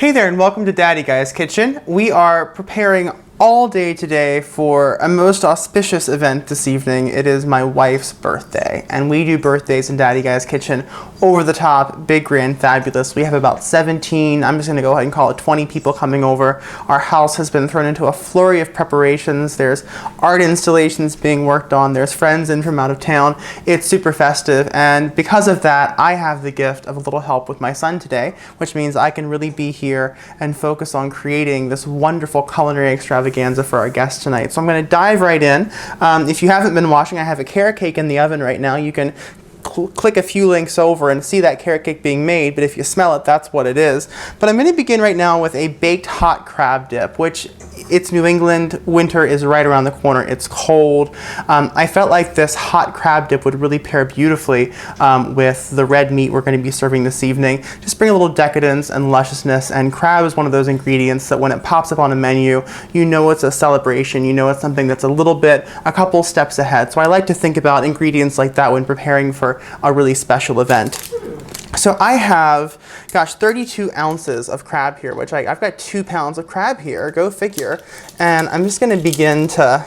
Hey there and welcome to Daddy Guy's Kitchen. We are preparing all day today for a most auspicious event this evening. It is my wife's birthday, and we do birthdays in Daddy Guy's Kitchen over the top, big, grand, fabulous. We have about 17, I'm just going to go ahead and call it 20 people coming over. Our house has been thrown into a flurry of preparations. There's art installations being worked on. There's friends in from out of town. It's super festive, and because of that, I have the gift of a little help with my son today, which means I can really be here and focus on creating this wonderful culinary extravaganza for our guests tonight. So I'm going to dive right in. If you haven't been watching, I have a carrot cake in the oven right now. You can click a few links over and see that carrot cake being made, but if you smell it, that's what it is. But I'm going to begin right now with a baked hot crab dip, which it's New England, winter is right around the corner, it's cold. I felt like this hot crab dip would really pair beautifully with the red meat we're going to be serving this evening. Just bring a little decadence and lusciousness, and crab is one of those ingredients that when it pops up on a menu, you know it's a celebration, you know it's something that's a couple steps ahead. So I like to think about ingredients like that when preparing for a really special event. So I have, 32 ounces of crab here, which I've got 2 pounds of crab here, go figure. And I'm just going to begin to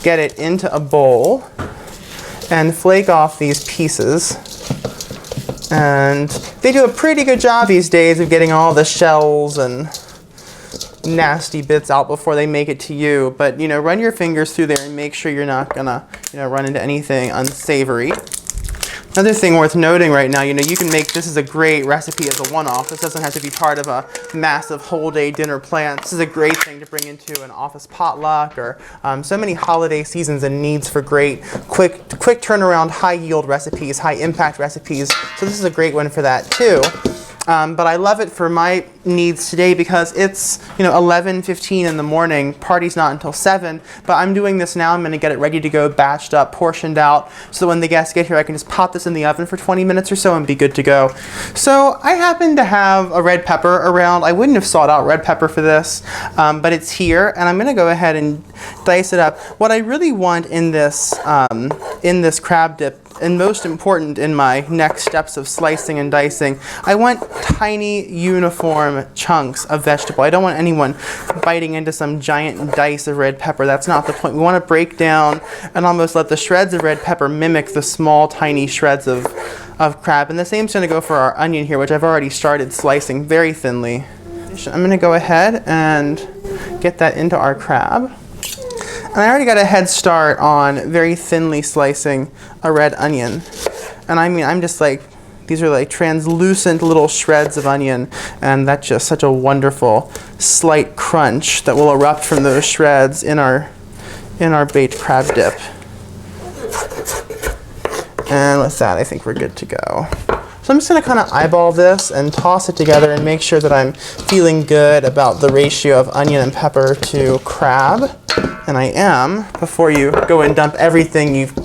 get it into a bowl and flake off these pieces. And they do a pretty good job these days of getting all the shells and nasty bits out before they make it to you. But, run your fingers through there and make sure you're not gonna, run into anything unsavory. Another thing worth noting right now, you can make, this is a great recipe as a one-off. This doesn't have to be part of a massive whole day dinner plan. This is a great thing to bring into an office potluck or so many holiday seasons and needs for great, quick turnaround, high yield recipes, high impact recipes. So this is a great one for that too. But I love it for my needs today because it's 11:15 in the morning. Party's not until 7, but I'm doing this now. I'm going to get it ready to go, batched up, portioned out, so that when the guests get here, I can just pop this in the oven for 20 minutes or so and be good to go. So I happen to have a red pepper around. I wouldn't have sought out red pepper for this, but it's here, and I'm going to go ahead and dice it up. What I really want in this crab dip, and most important in my next steps of slicing and dicing, I want tiny uniform chunks of vegetable. I don't want anyone biting into some giant dice of red pepper. That's not the point. We want to break down and almost let the shreds of red pepper mimic the small tiny shreds of crab. And the same is going to go for our onion here, which I've already started slicing very thinly. I'm going to go ahead and get that into our crab. And I already got a head start on very thinly slicing a red onion. And I'm just like, these are like translucent little shreds of onion, and that's just such a wonderful slight crunch that will erupt from those shreds in our baked crab dip. And with that, I think we're good to go. So I'm just going to kind of eyeball this and toss it together and make sure that I'm feeling good about the ratio of onion and pepper to crab. And I am, before you go and dump everything you've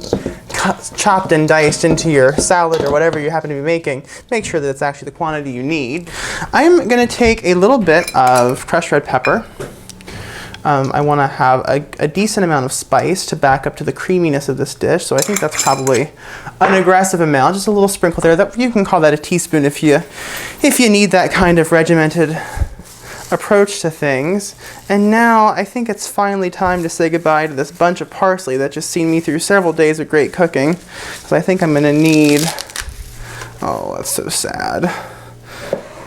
chopped and diced into your salad or whatever you happen to be making, make sure that it's actually the quantity you need. I'm going to take a little bit of crushed red pepper. I want to have a decent amount of spice to back up to the creaminess of this dish, so I think that's probably an aggressive amount, just a little sprinkle there. That you can call that a teaspoon if you need that kind of regimented approach to things. And now I think it's finally time to say goodbye to this bunch of parsley that just seen me through several days of great cooking, because I think I'm going to need, oh, that's so sad.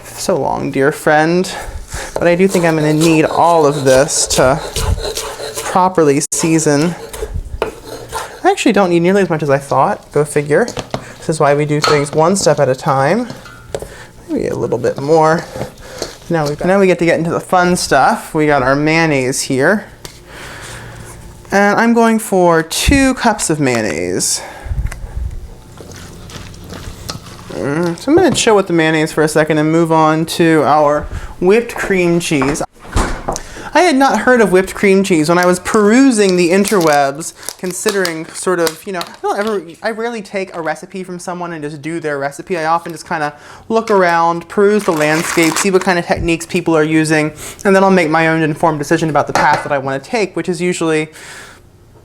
So long, dear friend. But I do think I'm going to need all of this to properly season. I actually don't need nearly as much as I thought, go figure. This is why we do things one step at a time. Maybe a little bit more. Now we get to get into the fun stuff. We got our mayonnaise here. And I'm going for 2 cups of mayonnaise. So I'm going to chill with the mayonnaise for a second and move on to our whipped cream cheese. I had not heard of whipped cream cheese when I was perusing the interwebs, considering sort of, I rarely take a recipe from someone and just do their recipe. I often just kind of look around, peruse the landscape, see what kind of techniques people are using, and then I'll make my own informed decision about the path that I want to take, which is usually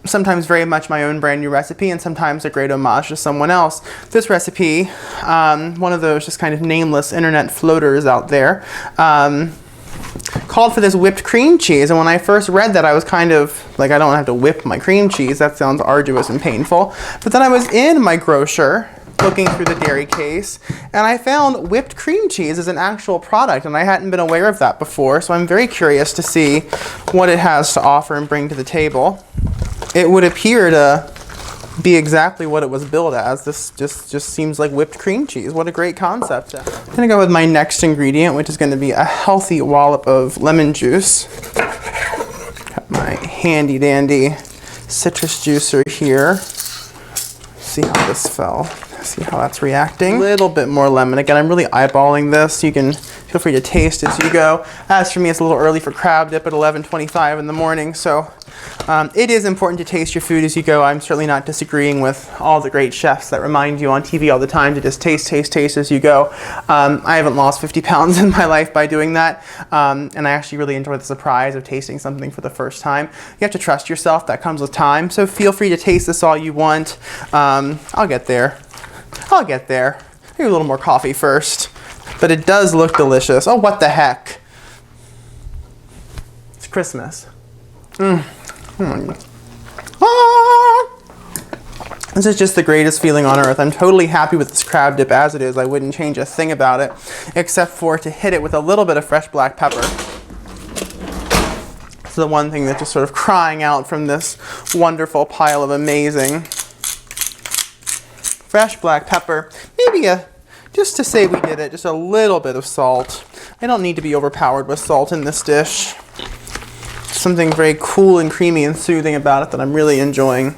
sometimes very much my own brand new recipe and sometimes a great homage to someone else. This recipe, one of those just kind of nameless internet floaters out there, called for this whipped cream cheese, and when I first read that I was kind of like, I don't have to whip my cream cheese, that sounds arduous and painful. But then I was in my grocer looking through the dairy case and I found whipped cream cheese as an actual product, and I hadn't been aware of that before, so I'm very curious to see what it has to offer and bring to the table. It would appear to be exactly what it was billed as. This just seems like whipped cream cheese. What a great concept. I'm gonna go with my next ingredient, which is gonna be a healthy wallop of lemon juice. Got my handy dandy citrus juicer here. See how this fell. See how that's reacting. A little bit more lemon. Again, I'm really eyeballing this. You can feel free to taste as you go. As for me, it's a little early for crab dip at 11:25 in the morning, so it is important to taste your food as you go. I'm certainly not disagreeing with all the great chefs that remind you on TV all the time to just taste as you go. I haven't lost 50 pounds in my life by doing that, and I actually really enjoy the surprise of tasting something for the first time. You have to trust yourself. That comes with time, so feel free to taste this all you want. I'll get there. Maybe a little more coffee first. But it does look delicious. Oh, what the heck. It's Christmas. Ah! This is just the greatest feeling on earth. I'm totally happy with this crab dip as it is. I wouldn't change a thing about it, except for to hit it with a little bit of fresh black pepper. It's the one thing that's just sort of crying out from this wonderful pile of amazing fresh black pepper. Maybe just to say we did it, just a little bit of salt. I don't need to be overpowered with salt in this dish. Something very cool and creamy and soothing about it that I'm really enjoying.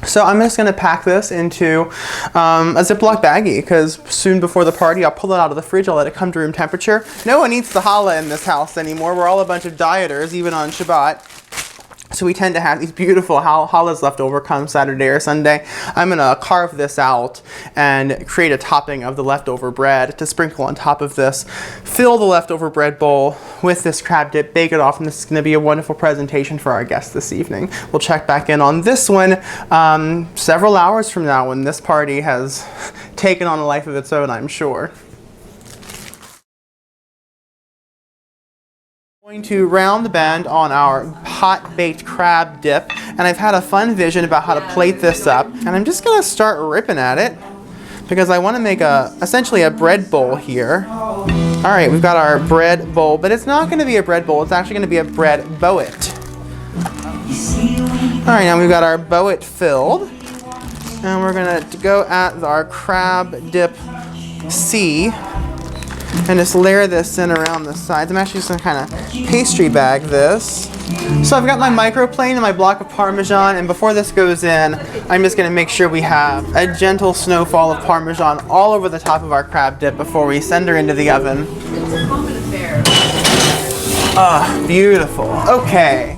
So I'm just going to pack this into a Ziploc baggie, because soon before the party I'll pull it out of the fridge, I'll let it come to room temperature. No one eats the challah in this house anymore. We're all a bunch of dieters, even on Shabbat. So we tend to have these beautiful challahs left over come Saturday or Sunday. I'm going to carve this out and create a topping of the leftover bread to sprinkle on top of this. Fill the leftover bread bowl with this crab dip, bake it off, and this is going to be a wonderful presentation for our guests this evening. We'll check back in on this one several hours from now when this party has taken on a life of its own, I'm sure. Going to round the bend on our hot baked crab dip, and I've had a fun vision about how to plate this up, and I'm just going to start ripping at it because I want to make essentially a bread bowl here. Alright, we've got our bread bowl, but it's not going to be a bread bowl, it's actually going to be a bread boet. Alright, now we've got our boet filled, and we're going to go at our crab dip C and just layer this in around the sides. I'm actually just going to kind of pastry bag this. So I've got my microplane and my block of Parmesan, and before this goes in, I'm just going to make sure we have a gentle snowfall of Parmesan all over the top of our crab dip before we send her into the oven. Ah, beautiful. Okay.